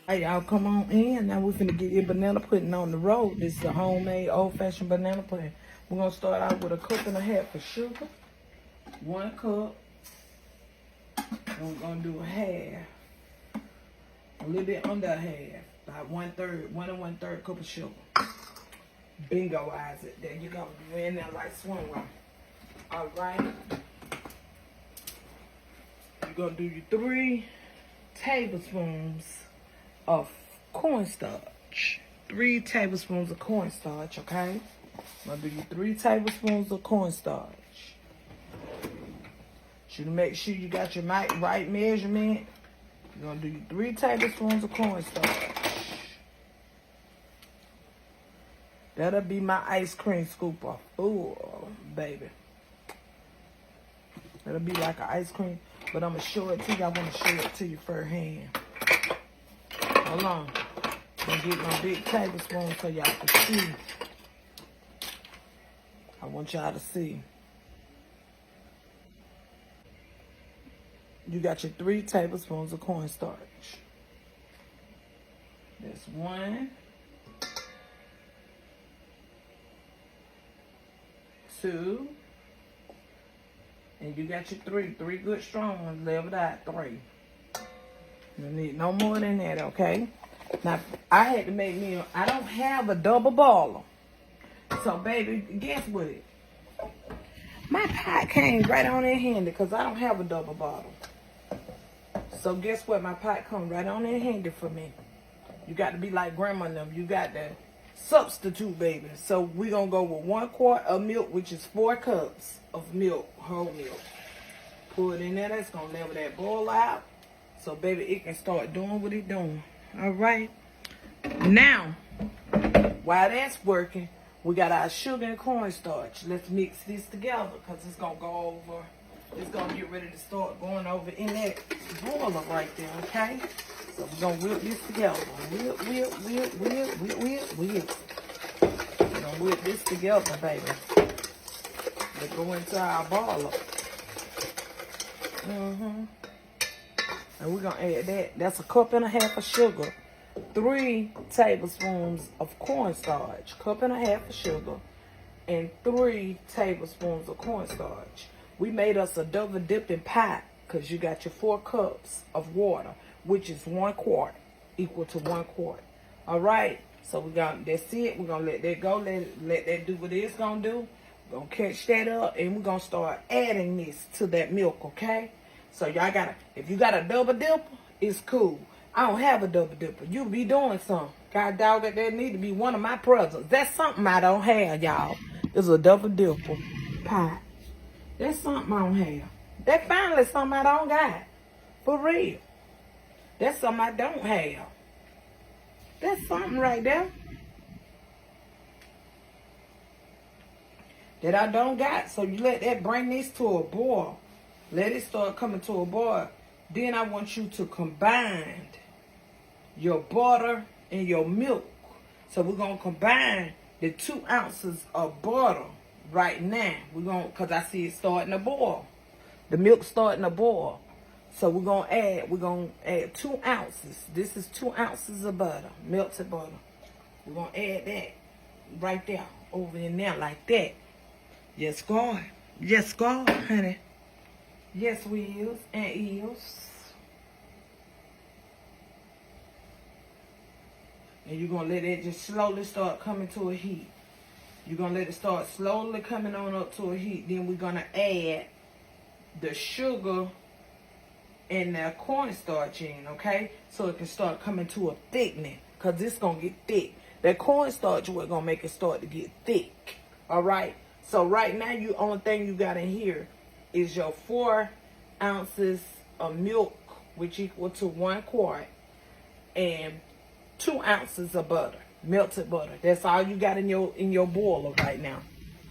Hey, y'all, come on in. Now we're finna get your banana pudding on the road. This is a homemade, old-fashioned banana pudding. We're gonna start out with a cup and a half of sugar. 1 cup. And we're gonna do a half. A little bit under a half. About 1/3, 1 1/3 cup of sugar. Bingo-ize it. There you go. You're in there like swimwear. All right. You're gonna do your 3 tablespoons of cornstarch. 3 tablespoons of cornstarch, okay? I'm gonna do you 3 tablespoons of cornstarch. You make sure you got your right measurement. You're gonna do you 3 tablespoons of cornstarch. That'll be my ice cream scooper. Ooh, baby. That'll be like an ice cream, but I'm gonna show it to you. I wanna show it to you firsthand. Hold on. I'm gonna get my big tablespoon so y'all can see. I want y'all to see. You got your 3 tablespoons of cornstarch. That's 1, 2, and you got your 3 good strong ones. Level out 3. You need no more than that, okay? Now, I had to make me, I don't have a double boiler. So, baby, guess what? My pot came right on in handy because I don't have a double bottle. So, guess what? My pot come right on in handy for me. You got to be like grandma and them. You got to substitute, baby. So, we're going to go with 1 quart of milk, which is 4 cups of milk, whole milk. Pour it in there. That's going to level that boil out. So, baby, it can start doing what it's doing. All right. Now, while that's working, we got our sugar and cornstarch. Let's mix this together because it's going to go over. It's going to get ready to start going over in that boiler right there, okay? So, we're going to whip this together. Whip. We're going to whip this together, baby. Let's go into our boiler. And we're going to add that. That's a cup and a half of sugar. 3 tablespoons of cornstarch. Cup and a half of sugar. And 3 tablespoons of cornstarch. We made us a double dipping pot because you got your 4 cups of water, which is 1 quart, equal to 1 quart. All right. So that's it. We're going to let that go. Let that do what it's going to do. We're going to catch that up and we're going to start adding this to that milk, okay? So y'all gotta, if you got a double dipper, it's cool. I don't have a double dipper. You be doing something. God dog it, that need to be one of my presents. That's something I don't have, y'all. It's a double dipper pie. That's something I don't have. That's finally something I don't got. For real. That's something I don't have. That's something right there. That I don't got. So you let that bring this to a boil. Let it start coming to a boil. Then I want you to combine your butter and your milk. So we're going to combine the 2 ounces of butter right now. We're going to, because I see it starting to boil. The milk starting to boil. So we're going to add 2 ounces. This is 2 ounces of butter, melted butter. We're going to add that right there, over in there like that. Yes, God. Yes, God, honey. Yes, we is and is. And you're going to let it just slowly start coming to a heat. You're going to let it start slowly coming on up to a heat. Then we're going to add the sugar and the cornstarch in, okay? So it can start coming to a thickening because it's going to get thick. That cornstarch is what's going to make it start to get thick, all right? So right now, the only thing you got in here is your 4 ounces of milk, which equal to 1 quart, and 2 ounces of butter, melted butter. That's all you got in your boiler right now.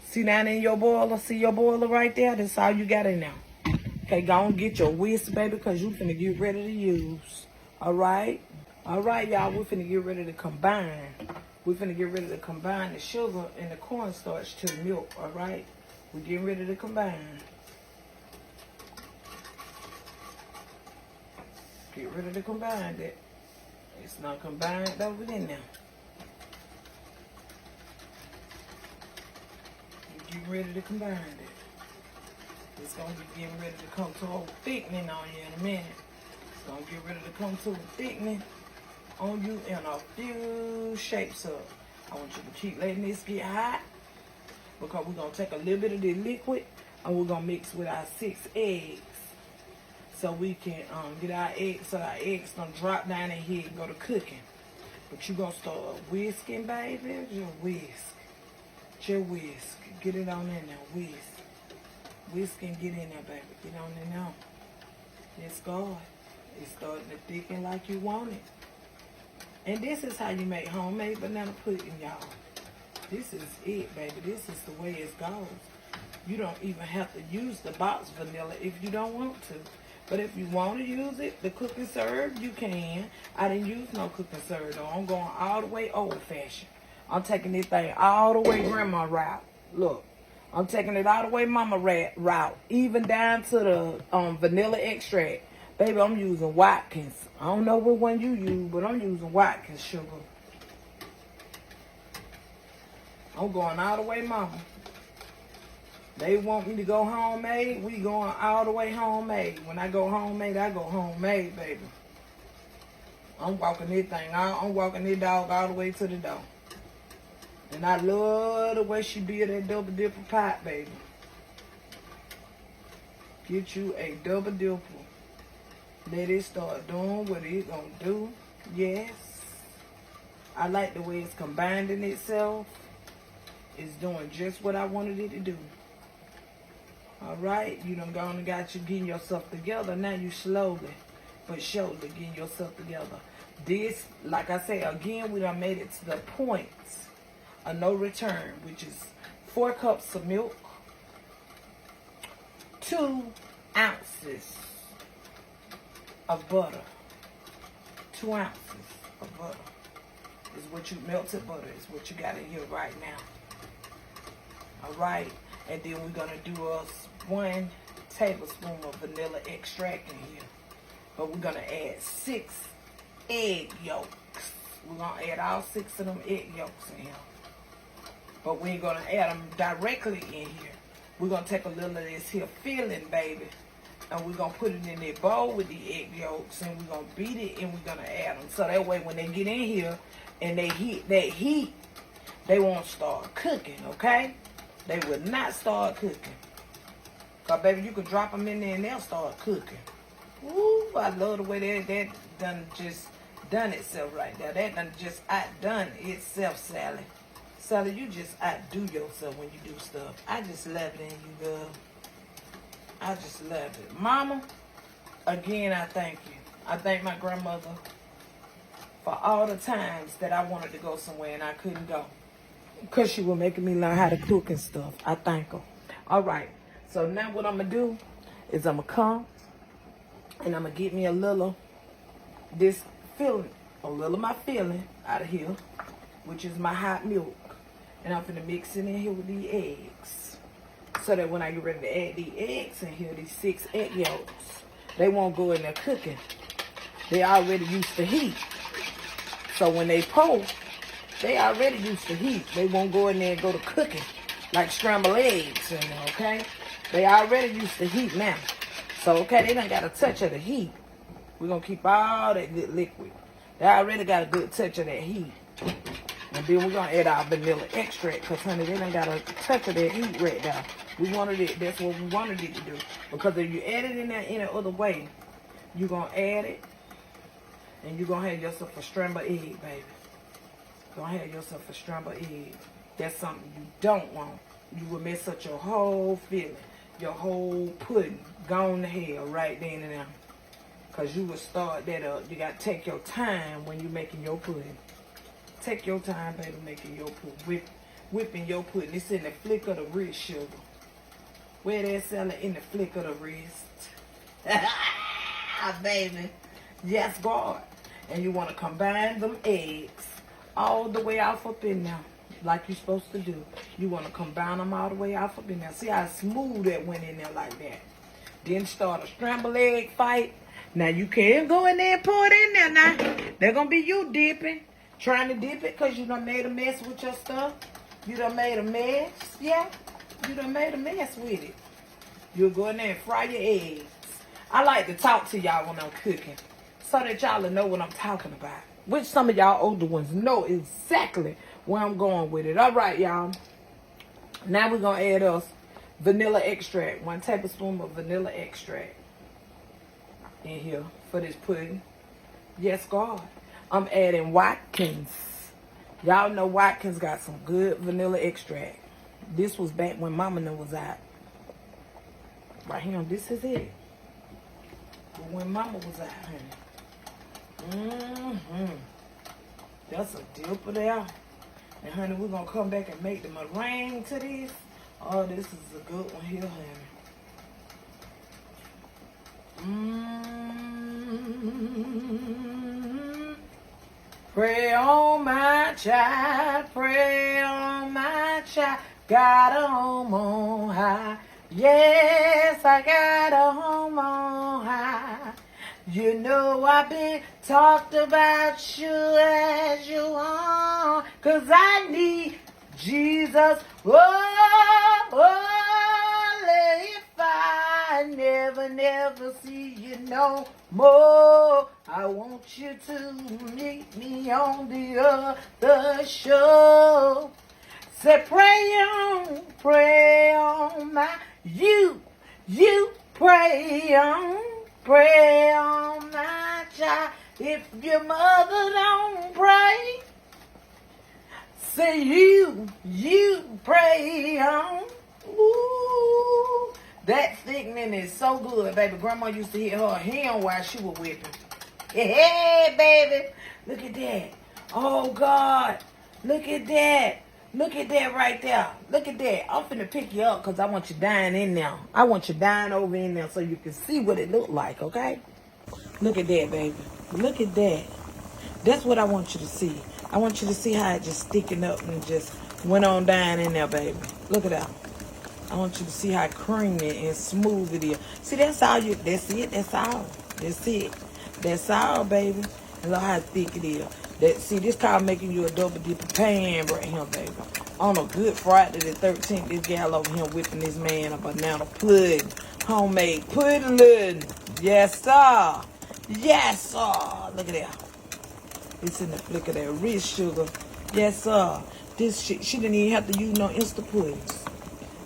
See down in your boiler? See your boiler right there? That's all you got in there. Okay, go and get your whisk, baby, because you finna get ready to use. All right? All right, y'all, we're finna get ready to combine. We're finna get ready to combine the sugar and the cornstarch to the milk, all right? We're getting ready to combine. Get ready to combine that. It's not combined over in there. You get ready to combine it. It's going to be getting ready to come to a thickening on you in a minute. It's going to get ready to come to a thickening on you in a few shapes up. I want you to keep letting this get hot because we're going to take a little bit of the liquid and we're going to mix with our 6 eggs so we can get our eggs, so our eggs going to drop down in here and go to cooking. But you're going to start whisking, baby. Just whisk. Just whisk. Get it on in there. Whisk. Whisk and get in there, baby. Get on in there. Yes, God. It's starting to thicken like you want it. And this is how you make homemade banana pudding, y'all. This is it, baby. This is the way it goes. You don't even have to use the box vanilla if you don't want to. But if you want to use it, the cook and serve, you can. I didn't use no cook and serve, though. I'm going all the way old-fashioned. I'm taking this thing all the way grandma route. Look, I'm taking it all the way mama route, even down to the vanilla extract. Baby, I'm using Watkins. I don't know what one you use, but I'm using Watkins sugar. I'm going all the way mama. They want me to go homemade. We going all the way homemade. When I go homemade, baby. I'm walking this thing out. I'm walking this dog all the way to the door. And I love the way she build that double dipper pot, baby. Get you a double dipper. Let it start doing what it's gonna do. Yes. I like the way it's combining itself. It's doing just what I wanted it to do. Alright, you done gone and got you getting yourself together. Now you slowly but surely getting yourself together. This, like I say, again, we done made it to the point of no return, which is 4 cups of milk, 2 ounces of butter. 2 ounces of butter is what you, melted butter is what you got in here right now. Alright, and then we're going to do us 1 tablespoon of vanilla extract in here. But we're going to add 6 egg yolks. We're going to add all 6 of them egg yolks in here. But we ain't going to add them directly in here. We're going to take a little of this here filling, baby. And we're going to put it in that bowl with the egg yolks. And we're going to beat it and we're going to add them. So that way when they get in here and they hit that heat, they won't start cooking, okay? They will not start cooking. Because, baby, you can drop them in there and they'll start cooking. Ooh, I love the way that done just done itself right there. That done just outdone itself, Sally. Sally, you just outdo yourself when you do stuff. I just love it in you, girl. I just love it. Mama, again, I thank you. I thank my grandmother for all the times that I wanted to go somewhere and I couldn't go. Because she was making me learn how to cook and stuff. I thank her. All right. So now what I'm going to do is I'm going to come and I'm going to get me a little, this filling, a little of my filling out of here, which is my hot milk. And I'm going to mix it in here with the eggs. So that when I get ready to add the eggs in here, these 6 egg yolks, they won't go in there cooking. They already used to heat. So when they pour, they already used to heat. They won't go in there and go to cooking like scrambled eggs in there, okay? They already used to heat now. So, okay, they done got a touch of the heat. We're going to keep all that good liquid. They already got a good touch of that heat. And then we're going to add our vanilla extract because, honey, they done got a touch of that heat right there. We wanted it. That's what we wanted it to do. Because if you add it in there any other way, you're going to add it and you're going to have yourself a scrambled egg, baby. You're going to have yourself a scrambled egg. That's something you don't want. You will mess up your whole feeling, your whole pudding gone to hell right then and there. Because you will start that up. You got to take your time when you're making your pudding. Take your time, baby, making your pudding. Whipping your pudding. It's in the flick of the wrist, sugar. Where that selling in the flick of the wrist. Baby. Yes, God. And you want to combine them eggs all the way off up in there. Like you're supposed to do. You want to combine them all the way off up in there. See how smooth that went in there like that. Then start a scrambled egg fight. Now, you can go in there and pour it in there now. They're going to be you dipping. Trying to dip it because you done made a mess with your stuff. You done made a mess. Yeah. You done made a mess with it. You'll go in there and fry your eggs. I like to talk to y'all when I'm cooking, so that y'all will know what I'm talking about. Which some of y'all older ones know exactly where I'm going with it. All right, y'all. Now we're going to add us vanilla extract. 1 tablespoon of vanilla extract in here for this pudding. Yes, God. I'm adding Watkins. Y'all know Watkins got some good vanilla extract. This was back when Mama was out. Right here, this is it. When Mama was out, honey. That's a dipper there. And honey, we're gonna come back and make the meringue to this. Oh, this is a good one here, honey. Pray on my child, pray on my child. Got a home on high. Yes, I got a home on high. You know I've been talked about you as you are, 'cause I need Jesus. If I never see you no more, I want you to meet me on the other shore. Say, pray on my, you pray on my child. If your mother don't pray, say you pray on. Ooh, that thickening is so good, baby. Grandma used to hit her hand while she was whipping. Hey, baby, look at that. Oh, God, look at that. Look at that right there. Look at that. I'm finna pick you up because I want you dying in there. I want you dying over in there so you can see what it look like, okay? Look at that, baby. Look at that. That's what I want you to see. I want you to see how it just sticking up and just went on down in there, baby. Look at that. I want you to see how creamy and smooth it is. See, that's all you, that's it, that's all. That's it. That's all, baby. And look how thick it is. See, this called making you a double dipper pan right here, baby. On a good Friday the 13th, this gal over here whipping this man a banana pudding. Homemade pudding. Yes, sir. Yes, sir. Look at that. It's in the flick of that rich sugar. Yes, sir. This shit, she didn't even have to use no instant puddings.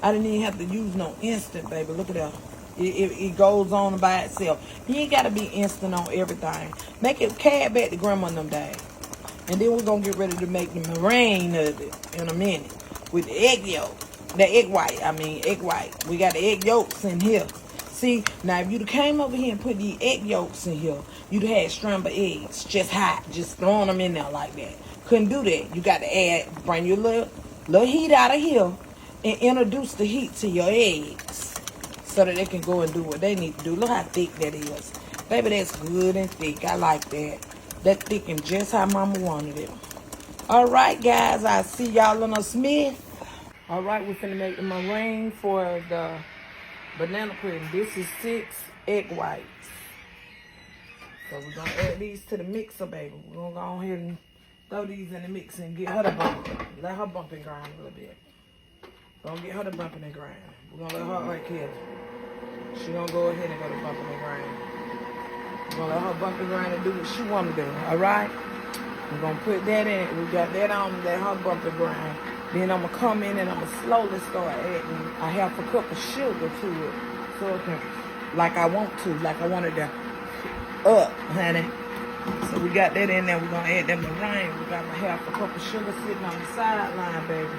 I didn't even have to use no instant, baby. Look at that. It goes on by itself. You ain't got to be instant on everything. Make it cab back to grandma them days. And then we're going to get ready to make the meringue of it in a minute. With the egg yolk. The egg white. We got the egg yolks in here. See, now if you'd came over here and put the egg yolks in here, you'd have had scrambled eggs. Just hot. Just throwing them in there like that. Couldn't do that. You got to bring your little heat out of here and introduce the heat to your eggs so that they can go and do what they need to do. Look how thick that is. Baby, that's good and thick. I like that. That thick and just how Mama wanted it. All right, guys. I'll see y'all on a Smith. All right, we're finna make the meringue for the banana pudding. This is 6 egg whites. So we're going to add these to the mixer, baby. We're going to go ahead and throw these in the mixer and get her to bump. Let her bump and grind a little bit. Don't get her to bumping and grind. We're going to let her right here. She's going to go ahead and go to bumping and grind. We're going to let her bump and grind and do what she want to do. All right? We're going to put that in. We got that on. Let her bump and grind. Then I'm going to come in and I'm going to slowly start adding a half a cup of sugar to it. So it can, like I want to. Like I wanted to up, honey. So we got that in there. We're going to add that meringue. We got a half a cup of sugar sitting on the sideline, baby.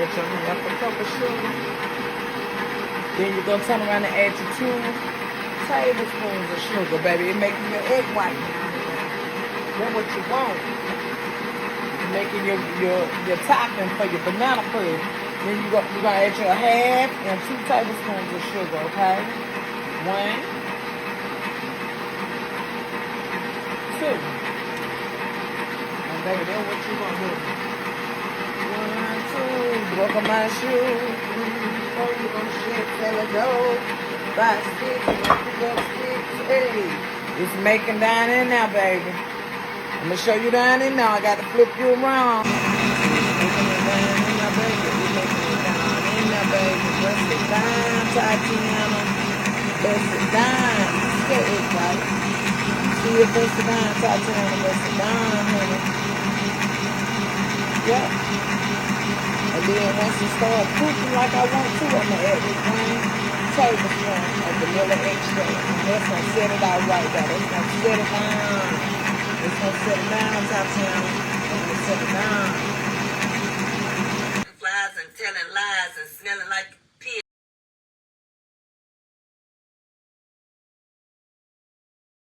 Half a cup of sugar. Then you're going to turn around and add your 2 tablespoons of sugar, baby. It makes your egg white. That's what you want. making your topping for your banana pudding. Then you're gonna add your half and 2 tablespoons of sugar, okay? 1, 2. And baby, that's what you're gonna do. 1, 2. Broke on my shoe. 3, 4. You're gonna shake, tell it go. 5, 6. You're gonna pick up 6, 8. It's making down in now, baby. I'm gonna show you down in now. I got to flip you around. Making it down in now, baby. We're making it down in now, baby. Bust it down, Tatiana. Bust it down. Get it right. See it, bust it down, Tatiana. Bust it down, honey. Yep. And then once it starts cooking like I want to, I'm gonna add this 1 tablespoon of vanilla extract. And that's gonna set it out right there. That's gonna set it down. It's gonna set it down, Tatiana. It's gonna set it down. Flies and telling lies and smelling like